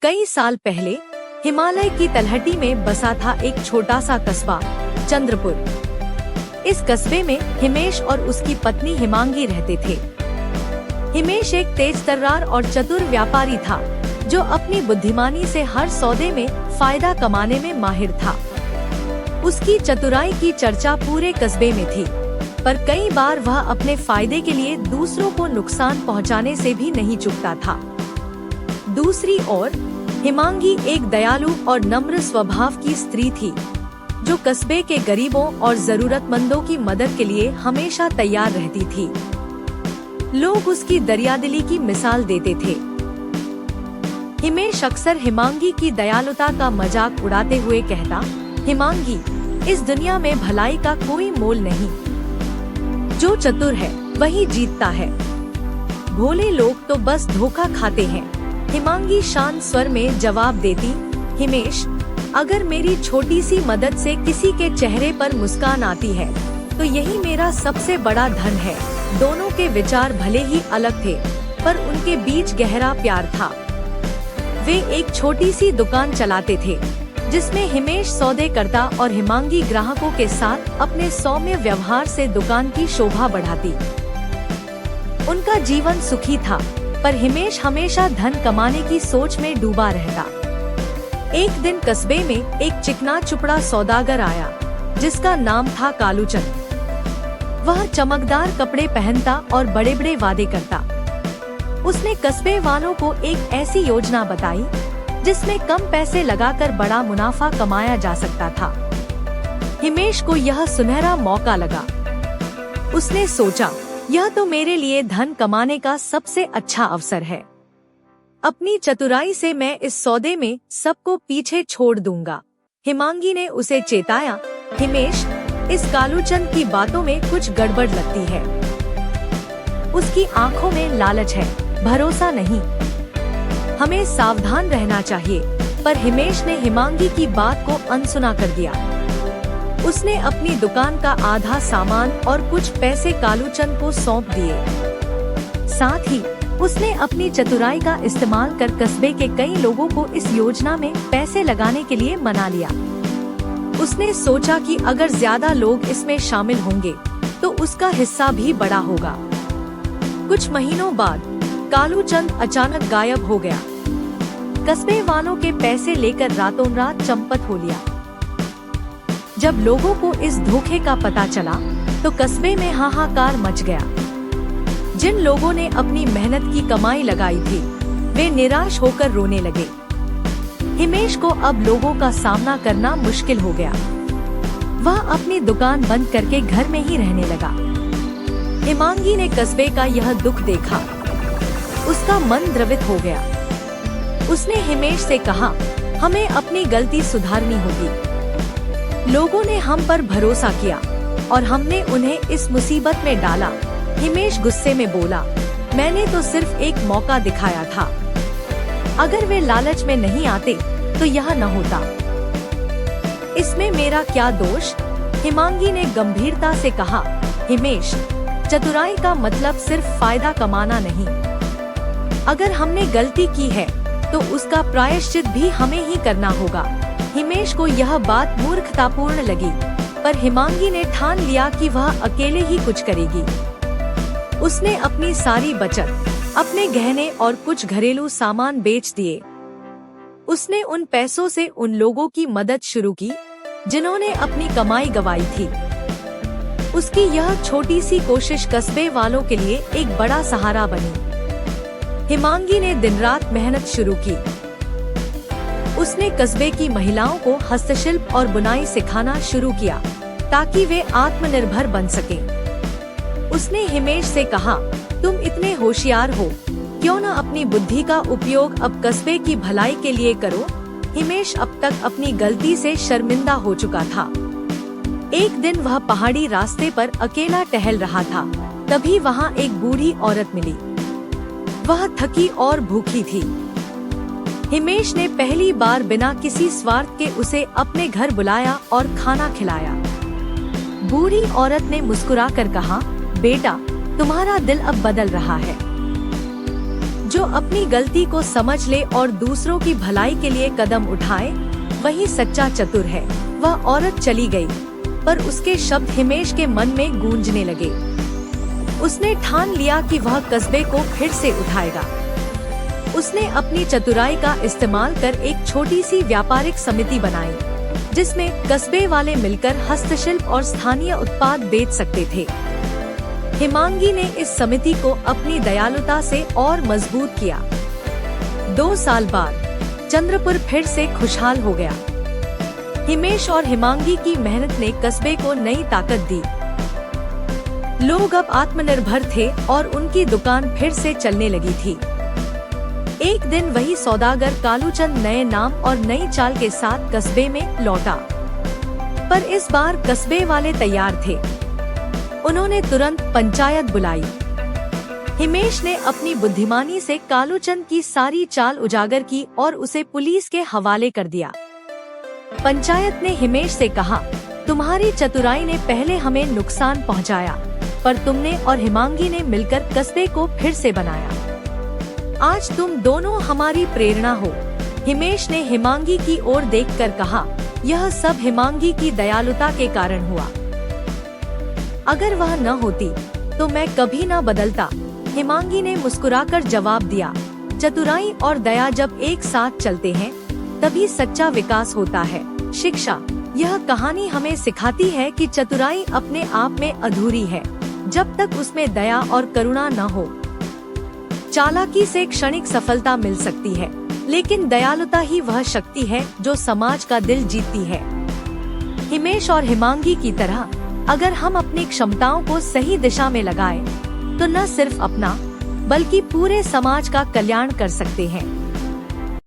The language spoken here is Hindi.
कई साल पहले हिमालय की तलहटी में बसा था एक छोटा सा कस्बा चंद्रपुर। इस कस्बे में हिमेश और उसकी पत्नी हिमांगी रहते थे। हिमेश एक तेज तर्रार और चतुर व्यापारी था जो अपनी बुद्धिमानी से हर सौदे में फायदा कमाने में माहिर था। उसकी चतुराई की चर्चा पूरे कस्बे में थी, पर कई बार वह अपने फायदे के लिए दूसरों को नुकसान पहुंचाने से भी नहीं चूकता था। दूसरी ओर हिमांगी एक दयालु और नम्र स्वभाव की स्त्री थी जो कस्बे के गरीबों और जरूरतमंदों की मदद के लिए हमेशा तैयार रहती थी। लोग उसकी दरियादिली की मिसाल देते थे। हिमेश अक्सर हिमांगी की दयालुता का मजाक उड़ाते हुए कहता, हिमांगी, इस दुनिया में भलाई का कोई मोल नहीं। जो चतुर है वही जीतता है। भोले लोग तो बस धोखा खाते हैं। हिमांगी शांत स्वर में जवाब देती, हिमेश, अगर मेरी छोटी सी मदद से किसी के चेहरे पर मुस्कान आती है तो यही मेरा सबसे बड़ा धन है। दोनों के विचार भले ही अलग थे, पर उनके बीच गहरा प्यार था। वे एक छोटी सी दुकान चलाते थे जिसमें हिमेश सौदे करता और हिमांगी ग्राहकों के साथ अपने सौम्य व्यवहार से दुकान की शोभा बढ़ाती। उनका जीवन सुखी था, पर हिमेश हमेशा धन कमाने की सोच में डूबा रहता। एक दिन कस्बे में एक चिकना चुपड़ा सौदागर आया जिसका नाम था कालूचंद। वह चमकदार कपड़े पहनता और बड़े बड़े वादे करता। उसने कस्बे वालों को एक ऐसी योजना बताई जिसमें कम पैसे लगाकर बड़ा मुनाफा कमाया जा सकता था। हिमेश को यह सुनहरा मौका लगा। उसने सोचा, यह तो मेरे लिए धन कमाने का सबसे अच्छा अवसर है। अपनी चतुराई से मैं इस सौदे में सबको पीछे छोड़ दूंगा। हिमांगी ने उसे चेताया, हिमेश, इस कालूचंद की बातों में कुछ गड़बड़ लगती है। उसकी आंखों में लालच है, भरोसा नहीं। हमें सावधान रहना चाहिए। पर हिमेश ने हिमांगी की बात को अनसुना कर दिया। उसने अपनी दुकान का आधा सामान और कुछ पैसे कालूचंद को सौंप दिए। साथ ही उसने अपनी चतुराई का इस्तेमाल कर कस्बे के कई लोगों को इस योजना में पैसे लगाने के लिए मना लिया। उसने सोचा कि अगर ज्यादा लोग इसमें शामिल होंगे तो उसका हिस्सा भी बड़ा होगा। कुछ महीनों बाद कालूचंद अचानक गायब हो गया। कस्बे वालों के पैसे लेकर रातों रात चंपत हो लिया। जब लोगों को इस धोखे का पता चला तो कस्बे में हाहाकार मच गया। जिन लोगों ने अपनी मेहनत की कमाई लगाई थी वे निराश होकर रोने लगे। हिमेश को अब लोगों का सामना करना मुश्किल हो गया। वह अपनी दुकान बंद करके घर में ही रहने लगा। हिमांगी ने कस्बे का यह दुख देखा। उसका मन द्रवित हो गया। उसने हिमेश से कहा, हमें अपनी गलती सुधारनी होगी। लोगों ने हम पर भरोसा किया और हमने उन्हें इस मुसीबत में डाला। हिमेश गुस्से में बोला, मैंने तो सिर्फ एक मौका दिखाया था। अगर वे लालच में नहीं आते तो यह न होता। इसमें मेरा क्या दोष? हिमांगी ने गंभीरता से कहा, हिमेश, चतुराई का मतलब सिर्फ फायदा कमाना नहीं। अगर हमने गलती की है तो उसका प्रायश्चित भी हमें ही करना होगा। हिमेश को यह बात मूर्खतापूर्ण लगी, पर हिमांगी ने ठान लिया कि वह अकेले ही कुछ करेगी। उसने अपनी सारी बचत, अपने गहने और कुछ घरेलू सामान बेच दिए। उसने उन पैसों से उन लोगों की मदद शुरू की जिन्होंने अपनी कमाई गंवाई थी। उसकी यह छोटी सी कोशिश कस्बे वालों के लिए एक बड़ा सहारा बनी। हिमांगी ने दिन रात मेहनत शुरू की। उसने कस्बे की महिलाओं को हस्तशिल्प और बुनाई सिखाना शुरू किया ताकि वे आत्मनिर्भर बन सकें। उसने हिमेश से कहा, तुम इतने होशियार हो, क्यों न अपनी बुद्धि का उपयोग अब कस्बे की भलाई के लिए करो। हिमेश अब तक अपनी गलती से शर्मिंदा हो चुका था। एक दिन वह पहाड़ी रास्ते पर अकेला टहल रहा था। तभी वहाँ एक बूढ़ी औरत मिली। वह थकी और भूखी थी। हिमेश ने पहली बार बिना किसी स्वार्थ के उसे अपने घर बुलाया और खाना खिलाया। बूढ़ी औरत ने मुस्कुराकर कहा, बेटा, तुम्हारा दिल अब बदल रहा है। जो अपनी गलती को समझ ले और दूसरों की भलाई के लिए कदम उठाए, वही सच्चा चतुर है। वह औरत चली गई, पर उसके शब्द हिमेश के मन में गूंजने लगे। उसने ठान लिया कि वह कस्बे को फिर से उठाएगा। उसने अपनी चतुराई का इस्तेमाल कर एक छोटी सी व्यापारिक समिति बनाई, जिसमें कस्बे वाले मिलकर हस्तशिल्प और स्थानीय उत्पाद बेच सकते थे। हिमांगी ने इस समिति को अपनी दयालुता से और मजबूत किया। 2 साल बाद चंद्रपुर फिर से खुशहाल हो गया। हिमेश और हिमांगी की मेहनत ने कस्बे को नई ताकत दी। लोग अब आत्मनिर्भर थे और उनकी दुकान फिर से चलने लगी थी। एक दिन वही सौदागर कालूचंद नए नाम और नई चाल के साथ कस्बे में लौटा, पर इस बार कस्बे वाले तैयार थे। उन्होंने तुरंत पंचायत बुलाई। हिमेश ने अपनी बुद्धिमानी से कालूचंद की सारी चाल उजागर की और उसे पुलिस के हवाले कर दिया। पंचायत ने हिमेश से कहा, तुम्हारी चतुराई ने पहले हमें नुकसान पहुंचाया, पर तुमने और हिमांगी ने मिलकर कस्बे को फिर से बनाया। आज तुम दोनों हमारी प्रेरणा हो। हिमेश ने हिमांगी की ओर देखकर कहा, यह सब हिमांगी की दयालुता के कारण हुआ। अगर वह न होती तो मैं कभी न बदलता। हिमांगी ने मुस्कुराकर जवाब दिया, चतुराई और दया जब एक साथ चलते हैं, तभी सच्चा विकास होता है। शिक्षा। यह कहानी हमें सिखाती है कि चतुराई अपने आप में अधूरी है, जब तक उसमें दया और करुणा न हो। चालाकी से क्षणिक सफलता मिल सकती है, लेकिन दयालुता ही वह शक्ति है जो समाज का दिल जीतती है। हिमेश और हिमांगी की तरह अगर हम अपनी क्षमताओं को सही दिशा में लगाएं, तो न सिर्फ अपना बल्कि पूरे समाज का कल्याण कर सकते हैं।